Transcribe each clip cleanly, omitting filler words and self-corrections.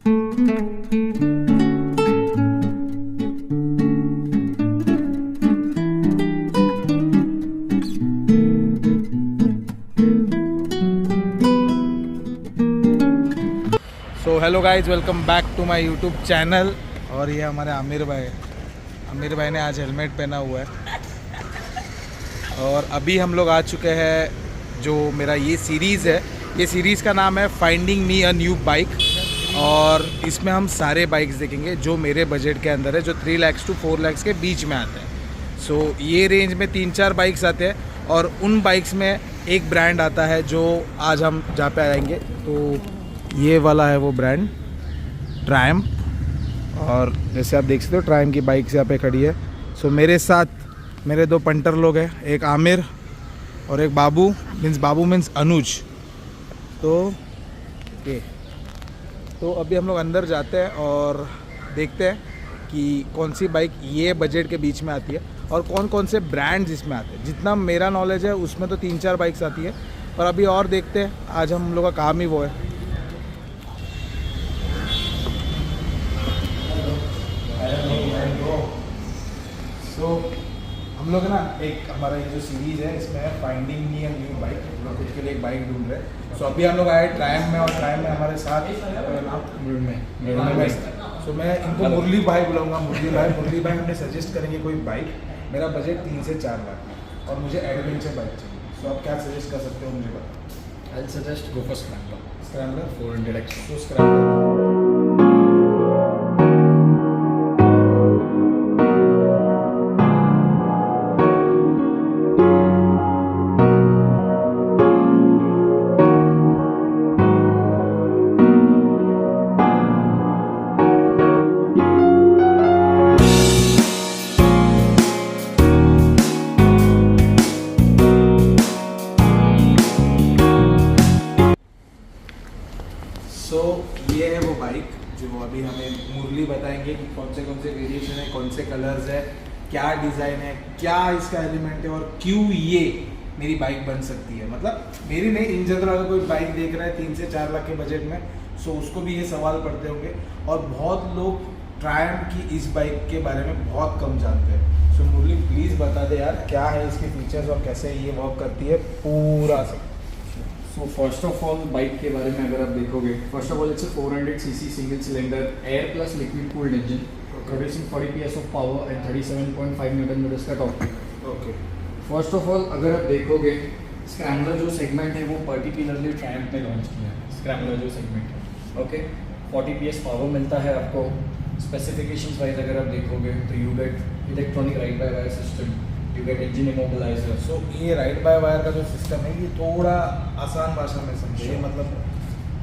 So hello guys, welcome back to my YouTube channel. और ये हमारे आमिर भाई ने आज हेलमेट पहना हुआ है। और अभी हम लोग आ चुके हैं, जो मेरा ये सीरीज़ है, ये सीरीज़ का नाम है finding me a new bike. और इसमें हम सारे बाइक्स देखेंगे जो मेरे बजट के अंदर है, जो 3 लाख to 4 लाख के बीच में आते हैं। सो ये रेंज में 3-4 बाइक्स आते हैं और उन बाइक्स में एक ब्रांड आता है जो आज हम जहाँ पे आएंगे। तो ये वाला है वो ब्रांड, ट्रायम्फ। और जैसे आप देख सकते हो ट्रायम्फ की बाइक्स यहाँ पे खड़ी है। सो मेरे साथ मेरे 2 पंटर लोग हैं, एक आमिर और एक बाबू मीन्स अनुज। तो अभी हम लोग अंदर जाते हैं और देखते हैं कि कौन सी बाइक ये बजट के बीच में आती है और कौन कौन से ब्रांड्स इसमें आते हैं। जितना मेरा नॉलेज है उसमें तो 3-4 बाइक्स आती है, और अभी और देखते हैं। आज हम लोग का काम ही वो है। तो हम लोग ना एक हमारा ये जो सीरीज़ है इसमें है finding me a new bike. हम लोग खुद के लिए एक बाइक ढूंढ रहे हैं। सो अभी हम लोग आए ट्रायम्फ में, और ट्रायम्फ में हमारे साथ सो मैं इनको मुरली भाई बुलाऊंगा। मुरली भाई हमें सजेस्ट करेंगे कोई बाइक। मेरा बजट 3 से 4 लाख है और मुझे एडवेंचर बाइक चाहिए। सो आप क्या सजेस्ट कर सकते हो मुझे बताओ। I'll suggest go for Scrambler. Scrambler 400 XP. तो स्क्रैम्बलर ये है वो बाइक जो अभी हमें मुरली बताएंगे कि कौन से वेरिएशन है, कौन से कलर्स है, क्या डिज़ाइन है, क्या इसका एलिमेंट है, और क्यों ये मेरी बाइक बन सकती है। मतलब मेरी नहीं, इन जनरल अगर कोई बाइक देख रहा है 3 से 4 लाख के बजट में, सो उसको भी ये सवाल पड़ते होंगे। और बहुत लोग ट्रायम्फ की इस बाइक के बारे में बहुत कम जानते हैं। सो मुरली प्लीज़ बता दे यार, क्या है इसके फीचर्स और कैसे ये वर्क करती है पूरा से। So first of all bike के बारे में अगर आप देखोगे, first of all it's a 400 cc single cylinder air plus liquid cooled engine producing 40 PS of power and 37.5 Newton meters का torque. Okay, first of all अगर आप देखोगे, स्क्रैम्बलर जो सेगमेंट है वो पर्टिकुलरली ट्रायम्फ ने लॉन्च किया है। स्क्रैम्बलर जो सेगमेंट है, ओके, 40 PS पावर मिलता है आपको। स्पेसिफिकेशंस वाइज अगर आप देखोगे तो you get electronic ride by wire system, you get engine immobiliser. So ये राइड बाय वायर का जो सिस्टम है ये थोड़ा आसान भाषा में समझिए। मतलब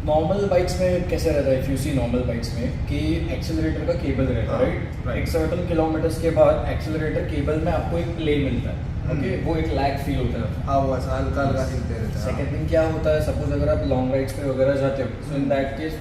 नॉर्मल बाइक्स में कैसे रहता है, if you see normal bikes में कि एक्सेलरेटर का केबल रहता है, राइट। एक सर्टेन किलोमीटर्स के बाद एक्सेलरेटर केबल में आपको एक प्ले मिलता है, ओके, वो एक लैग फील होता है। हाँ, वो हल्का हिलते रहता है। सेकंड थिंग क्या होता है, सपोज अगर आप लॉन्ग राइड्स पे वगैरह जाते हो, so in that case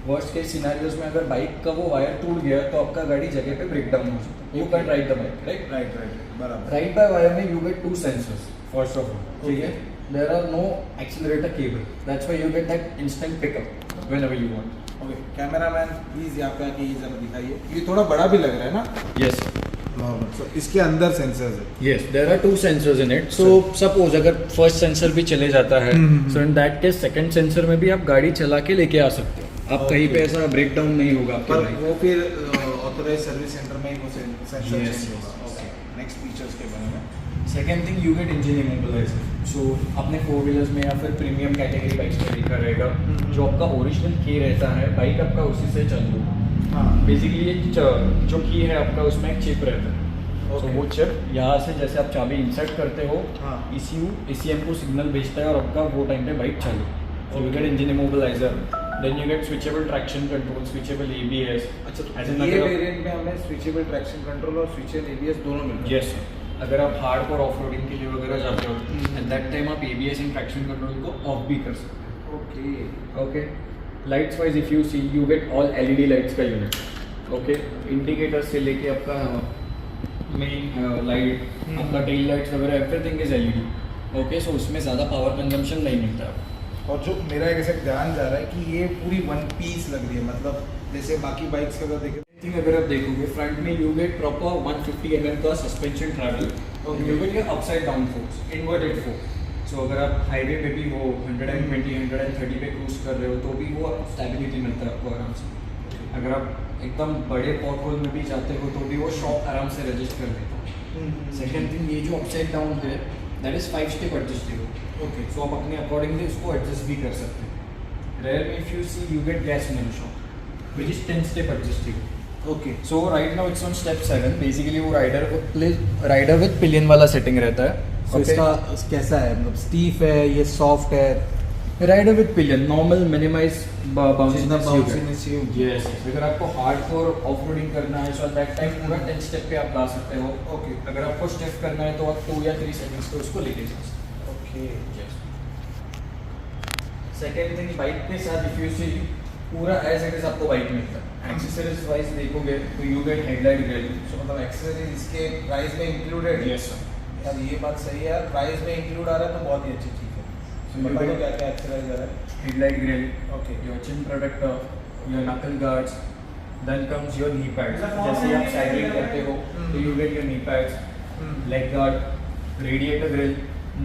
worst case scenarios में अगर बाइक का वो वायर टूट गया तो आपका गाड़ी जगह पे ब्रेक डाउन हो सकता है। You can ride the bike, right, बराबर। राइड बाय वायर में you get 2 sensors first of all, ठीक है। There are no accelerator cable, that's why you get that instant pickup whenever you want. Okay, cameraman please यहाँ पे आके ये जरा दिखाइए। ये थोड़ा बड़ा भी लग रहा है ना। Yes, normal. सो इसके अंदर सेंसर्स है। Yes, there are 2 sensors in it. So suppose अगर फर्स्ट सेंसर भी चले जाता है, so in that case second sensor में भी आप गाड़ी चला के लेके आ सकते हो। आप कहीं पे ऐसा ब्रेक डाउन नहीं होगा आपके पर बाइक। वो फिर ऑथराइज्ड सर्विस सेंटर में ही वो सेंसर चेंज होगा। ओके, नेक्स्ट फीचर्स के बारे में। Second thing you get engine immobiliser. So अपने 4 व्हीलर्स में या फिर प्रीमियम कैटेगरी बाइक्स में देखा रहेगा, जो आपका ओरिजिनल की रहता है, बाइक आपका उसी से चालू होगा। हाँ, बेसिकली ये जो की है आपका, उसमें एक चिप रहता है। तो वो चिप यहाँ से जैसे आप चाबी इंसर्ट करते हो, हाँ, ECM को सिग्नल भेजता है और आपका वो टाइम पे बाइक चालू। So you get engine immobiliser, then you get switchable traction control, switchable ABS। अच्छा, ये वेरिएंट में हमें स्विचेबल ट्रैक्शन कंट्रोल और स्विचेबल ABS दोनों मिलते हैं। यस, अगर आप हार्ड और ऑफ रोडिंग के लिए वगैरह जाते हो, एट दैट टाइम आप ABS एंड ट्रैक्शन कंट्रोल को ऑफ भी कर सकते हो। Okay, lights wise if you see, you get all LED lights का यूनिट, ओके। इंडिकेटर से लेके आपका मेन लाइट, आपका टेल लाइट्स वगैरह everything is LED, okay. So उसमें ज़्यादा पावर कंजम्पशन नहीं मिलता है। और जो मेरा एक ऐसा ध्यान जा रहा है कि ये पूरी वन पीस लग रही है, मतलब जैसे बाकी बाइक्स का अगर देखें थिंग अगर आप देखोगे फ्रंट में यू गेट प्रॉपर 150 mm का सस्पेंशन ट्रैवल और you get upside down forks, inverted forks. So अगर आप हाईवे पे भी हो 120 130 पे क्रूज कर रहे हो तो भी वो स्टेबिलिटी मिलता है आपको आराम से। अगर आप एकदम बड़े पॉट होल में भी जाते हो तो भी वो शॉक आराम से रजिस्ट कर देता है। सेकेंड थिंग, ये जो अपसाइड डाउन है that is 5 step adjustable. Okay, so आप अपने अकॉर्डिंगली उसको एडजस्ट भी कर सकते हैं। रेयर में if you see you get gas main shock which is 10 step adjustable. Okay, so right now it's on step 7। Basically वो राइडर विद पिलियन वाला सेटिंग रहता है। तो इसका कैसा है, मतलब स्टीफ है, ये सॉफ्ट है? Rider with pillion, normal minimise bounciness yes. अगर आपको हार्डकोर ऑफ रोडिंग करना है सो दैट टाइम पूरा 10 स्टेप पे आप ला सकते हो। ओके, अगर आपको स्टेप करना है तो आप 2 या 3 सेकंड्स पे उसको लेके जा सकते हो। ओके। सेकेंड थिंग, बाइक के साथ इफ यू सी पूरा एज इट इज आपको बाइक मिलता है। एक्सेसरीज वाइज देखोगे तो यू गेट हेडलाइट ग्रिल। तो मतलब एक्सेसरीज इसके प्राइस में इंक्लूडेड है? Yes sir. यार ये बात सही है यार, प्राइस में इंक्लूड आ रहा है तो बहुत ही अच्छी चीज़ है। So बता दो क्या क्या एक्सेसरीज आ रहा है? Headlight grill, okay, your chin protector, your knuckle guards, then comes your knee pads. जैसे आप साइकिलिंग करते हो तो you get your knee pads, leg guard, radiator grill.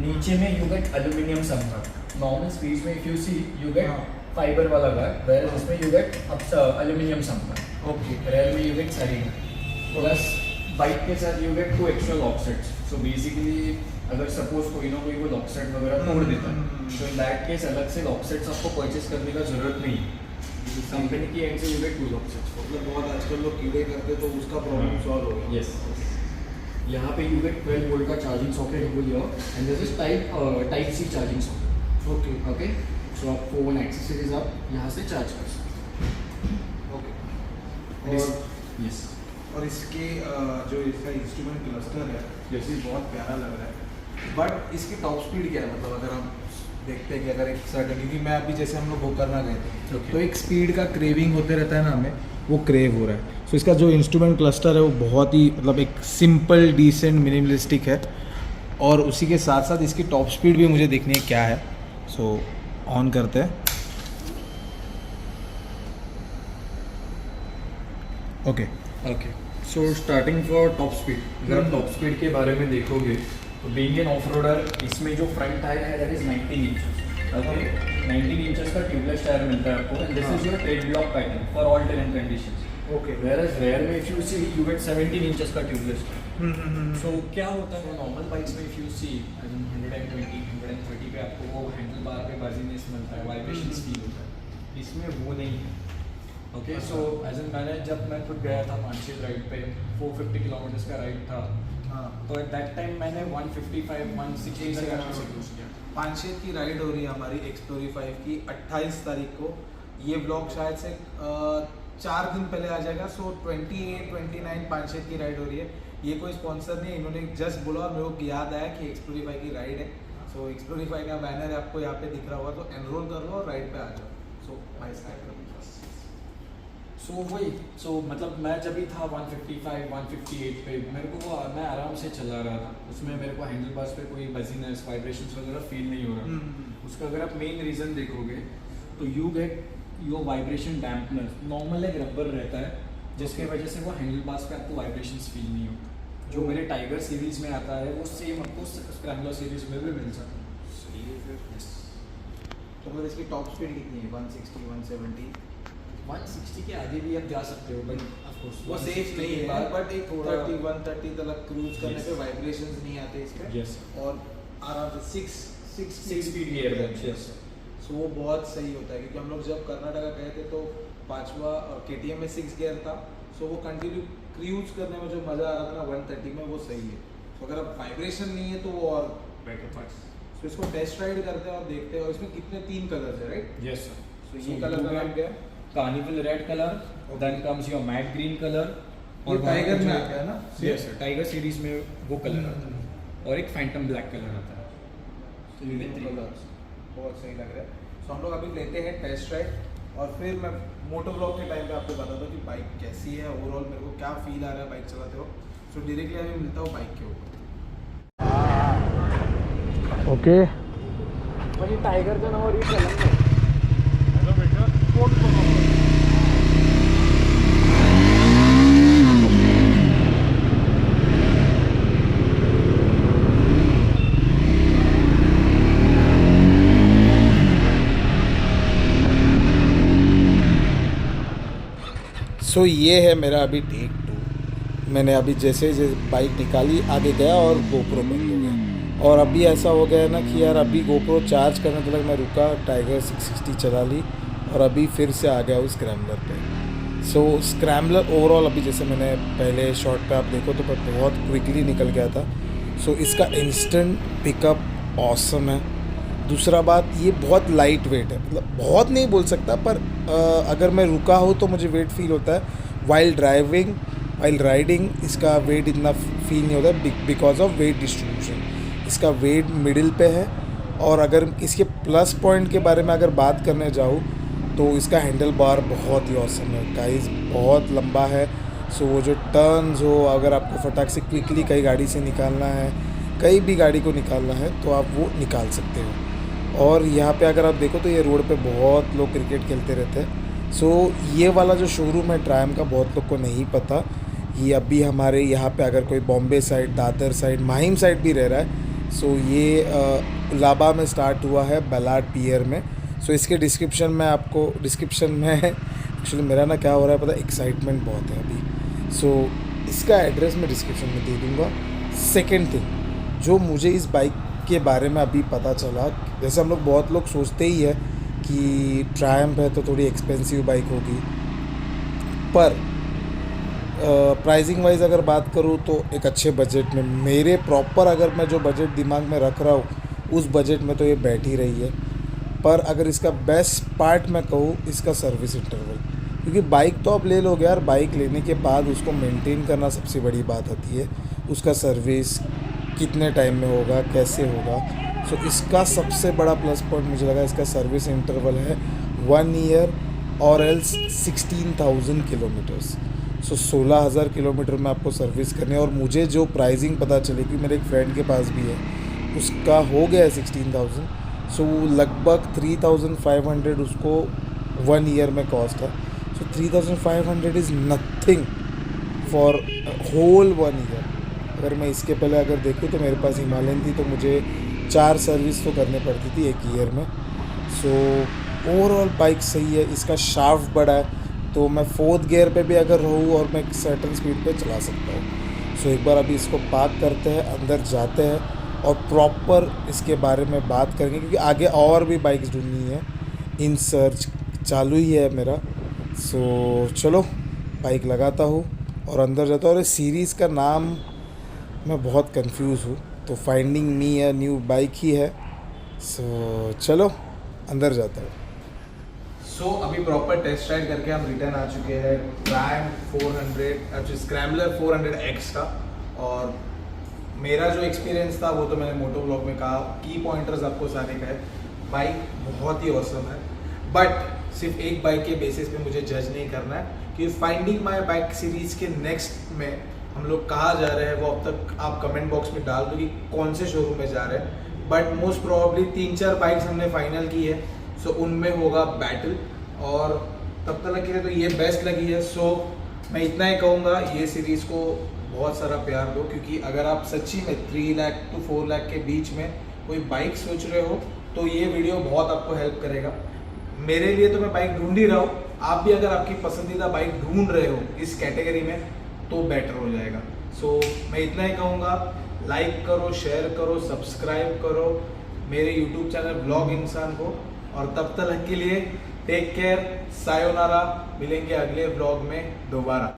नीचे में you get aluminium sumper. Normal speeds में if you see you get fiber वाला guard, whereas इसमें you get aluminium sumper. Okay, Rear में you get sarin. Plus bike के साथ you get 2 extra lock sets. So basically अगर suppose कोई ना कोई वो लॉक सेट वगैरह तोड़ देता है तो इन दैट केस अलग से लॉक सेट्स आपको परचेस करने का जरूरत नहीं है। कंपनी की एंड से यू गेट 2 लॉक सेट्स। मतलब बहुत आजकल लोग कीड़े करते तो उसका प्रॉब्लम सॉल्व हो गया। यस, यहाँ पे यू गेट 12 वोल्ट का चार्जिंग सॉकेट हो गया and this is type C charging socket. Okay, okay, so आप फोन एक्सेसरीज आप यहाँ से चार्ज कर सकते हैं। ओके। यस, और इसके जो इसका इंस्ट्रूमेंट क्लस्टर है Yes. ये बहुत प्यारा लग रहा है। बट इसकी टॉप स्पीड क्या है, मतलब अगर हम देखते हैं कि अगर एक सर्टन, क्योंकि मैं अभी जैसे हम लोग वो करना गए थे Okay. तो एक स्पीड का क्रेविंग होते रहता है ना हमें, वो क्रेव हो रहा है। सो इसका जो इंस्ट्रूमेंट क्लस्टर है वो बहुत ही मतलब एक सिंपल डिसेंट मिनिमलिस्टिक है, और उसी के साथ साथ इसकी टॉप स्पीड भी मुझे देखनी है क्या है। सो ऑन करते हैं। Okay, okay. So starting for top speed, अगर आप टॉप स्पीड के बारे में देखोगे तो बीइंग एन ऑफ रोडर इसमें जो फ्रंट टायर है that is 19 inches. Okay, 19 inches का ट्यूबलेस टायर मिलता है आपको and this is your tread block pattern for all terrain conditions. Okay, whereas rear में if you see you get 17 inches का tubeless tyre. So क्या होता है नॉर्मल बाइक्स में इफ यू सी 120 130 पे आपको वो हैंडल बार पे बजीनेस मिलता है, वाइब्रेशंस फील होता है। इसमें वो नहीं है। ओके, सो एज एन मैंने जब मैं खुद गया था मानसीर राइड पे 450 किलोमीटर्स का राइड था, हाँ। तो एट दैट टाइम मैंने 155 160 से आराम से यूज़ किया। पानशेत की राइड हो रही है हमारी एक्सप्लोरी 5 की 28 तारीख को। ये ब्लॉग शायद से 4 दिन पहले आ जाएगा। सो 28 29 पानशेत की राइड हो रही है। ये कोई स्पॉन्सर नहीं है, इन्होंने जस्ट बोला और मेरे को याद आया कि एक्सप्लोरी 5 की राइड है। सो एक्सप्लोरी 5 का बैनर है आपको यहाँ पे दिख रहा होगा, तो एनरोल कर लो और राइड पे आ जाओ। सो भाई स्टार्ट करो। सो वही, सो मतलब मैं जब भी था 155 158 पे मेरे को वो मैं आराम से चला रहा था। उसमें मेरे को हैंडल बार्स पे कोई बजीनेस वाइब्रेशंस वगैरह फील नहीं हो रहा। उसका अगर आप मेन रीज़न देखोगे तो you get your vibration dampener. Normal एक रबर रहता है जिसके वजह से वो हैंडल बार्स पे आपको वाइब्रेशंस फील नहीं होता। जो मेरे टाइगर सीरीज़ में आता है वो सेम आपको स्क्रैम्बलर सीरीज़ में भी मिल जाता है। सही है फिर। तो मतलब इसकी टॉप स्पीड कितनी है? 160 170? 160 के आगे भी आप जा सकते हो, बट ऑफ कोर्स वो सेफ नहीं है, बट एक 30 130 तक क्रूज करने पे वाइब्रेशंस नहीं आते इस पे। यस, और आराम से 6 स्पीड गियर बैग्स। यस, सो वो बहुत सही होता है, क्योंकि हम लोग जब कर्नाटका गए थे तो 5वां KTM में 6 गियर था। सो वो कंटिन्यू क्रूज करने में जो मज़ा आ रहा था ना 130 में, वो सही है। तो अगर अब वाइब्रेशन नहीं है तो वो और बेटर पार्ट। सो इसको टेस्ट राइड करते हैं और देखते हैं। और इसमें कितने 3 कलर्स है, राइट? Yes sir. सो ये कलर का नाम क्या है? Carnival red colour, then comes your matte green colour, और टाइगर में आता है ना? यस सर, टाइगर सीरीज में वो कलर आता है, और एक फैंटम ब्लैक कलर आता है। तो ये 3 कलर्स बहुत सही लग रहा है। सो हम लोग अभी लेते हैं टेस्ट राइड, और फिर मैं मोटो ब्लॉग के टाइम पे आपको बताता हूँ कि बाइक कैसी है, ओवरऑल मेरे को क्या फील आ रहा है बाइक चलाते हो। सो डायरेक्टली अभी मिलता हूँ बाइक के ऊपर। ओके म्हणजे टायगरच्या नावावर यूज झालं नाही. सो ये है मेरा अभी टेक 2. मैंने अभी जैसे बाइक निकाली आगे गया और गोप्रो बंद हो गया. और अभी ऐसा हो गया है ना कि यार अभी गोप्रो चार्ज करने तक मैं रुका, टाइगर 660 चला ली और अभी फिर से आ गया हूँ स्क्रैम्बलर पे. सो स्क्रैम्बलर ओवरऑल अभी जैसे मैंने पहले शॉट पे आप देखो तो बहुत क्विकली निकल गया था. सो इसका इंस्टेंट पिकअप ऑसम है. दूसरा बात, ये बहुत लाइट वेट है, मतलब बहुत नहीं बोल सकता पर अगर मैं रुका हूँ तो मुझे वेट फील होता है. वाइल राइडिंग इसका वेट इतना फील नहीं होता है बिकॉज ऑफ वेट डिस्ट्रीब्यूशन. इसका वेट मिडिल पे है. और अगर इसके प्लस पॉइंट के बारे में अगर बात करने जाऊँ तो इसका हैंडल बार बहुत ही ऑसम है गाइस, बहुत लंबा है. सो वो जो टर्न्स हो, अगर आपको फटाक से क्विकली कई गाड़ी से निकालना है, कई भी गाड़ी को निकालना है तो आप वो निकाल सकते हो. और यहाँ पे अगर आप देखो तो ये रोड पे बहुत लोग क्रिकेट खेलते रहते हैं. सो ये वाला जो शोरूम है ट्रायम्फ का बहुत लोग को नहीं पता. ये अभी हमारे यहाँ पे अगर कोई Bombay side, Dadar side, Mahim side भी रह रहा है. सो ये लाबा में स्टार्ट हुआ है, बलाड पियर में. सो इसके डिस्क्रिप्शन में एक्चुअली मेरा ना क्या हो रहा है पता, एक्साइटमेंट बहुत है अभी. सो इसका एड्रेस मैं डिस्क्रिप्शन में दे दूँगा. सेकेंड थिंग जो मुझे इस बाइक के बारे में अभी पता चला, जैसे हम लोग बहुत लोग सोचते ही है कि ट्रायम्फ है तो थोड़ी एक्सपेंसिव बाइक होगी, पर प्राइसिंग वाइज अगर बात करूँ तो एक अच्छे बजट में, मेरे प्रॉपर अगर मैं जो बजट दिमाग में रख रहा हूँ उस बजट में तो ये बैठ ही रही है. पर अगर इसका बेस्ट पार्ट मैं कहूँ, इसका सर्विस इंटरवल, क्योंकि बाइक तो आप ले लोगे यार, बाइक लेने के बाद उसको मेंटेन करना सबसे बड़ी बात होती है. उसका सर्विस कितने टाइम में होगा, कैसे होगा. सो इसका सबसे बड़ा प्लस पॉइंट मुझे लगा इसका सर्विस इंटरवल है 1 ईयर और एल्स 16,000 किलोमीटर्स. सो 16,000 किलोमीटर में आपको सर्विस करनी है. और मुझे जो प्राइसिंग पता चली कि मेरे एक फ्रेंड के पास भी है, उसका हो गया है 16,000. सो लगभग 3,500 उसको 1 ईयर में कॉस्ट है. So 3,500 is nothing for whole 1 year. अगर मैं इसके पहले अगर देखूँ तो मेरे पास हिमालयन थी तो मुझे 4 सर्विस तो करनी पड़ती थी 1 ईयर में. सो ओवरऑल बाइक सही है. इसका शाफ्ट बड़ा है तो मैं 4th गियर पे भी अगर रहूँ और मैं सर्टन स्पीड पे चला सकता हूँ. सो एक बार अभी इसको पार्क करते हैं, अंदर जाते हैं और प्रॉपर इसके बारे में बात करेंगे, क्योंकि आगे और भी बाइक्स ढूंढनी है. इन सर्च चालू ही है मेरा. सो चलो बाइक लगाता हूँ और अंदर जाता हूँ. और इस सीरीज़ का नाम मैं बहुत कंफ्यूज हूँ, तो finding me a new bike ही है. सो चलो अंदर जाता हूँ. सो अभी प्रॉपर टेस्ट राइड करके हम रिटर्न आ चुके हैं ट्रायम्फ 400 स्क्रैम्बलर 400X का. और मेरा जो एक्सपीरियंस था वो तो मैंने मोटो ब्लॉग में कहा, की पॉइंटर्स आपको सारे का है. बाइक बहुत ही ऑसम है, बट सिर्फ एक बाइक के बेसिस पे मुझे जज नहीं करना है, कि फाइंडिंग माई बाइक सीरीज़ के नेक्स्ट में हम लोग कहाँ जा रहे हैं वो अब तक आप कमेंट बॉक्स में डाल दो कि कौन से शोरूम में जा रहे हैं. बट मोस्ट प्रोबेबली 3-4 बाइक्स हमने फाइनल की है. सो उनमें होगा बैटल, और तब तक के लिए तो ये बेस्ट लगी है. सो मैं इतना ही कहूँगा, ये सीरीज़ को बहुत सारा प्यार दो, क्योंकि अगर आप सच्ची में 3 लाख to 4 लाख के बीच में कोई बाइक सोच रहे हो तो ये वीडियो बहुत आपको हेल्प करेगा. मेरे लिए तो मैं बाइक ढूंढ ही रहा हूँ, आप भी अगर आपकी पसंदीदा बाइक ढूंढ रहे हो इस कैटेगरी में तो बेटर हो जाएगा. सो मैं इतना ही कहूँगा, लाइक करो, शेयर करो, सब्सक्राइब करो मेरे यूट्यूब चैनल ब्लॉग इंसान को. और तब तक के लिए टेक केयर, सायोनारा. मिलेंगे अगले ब्लॉग में दोबारा.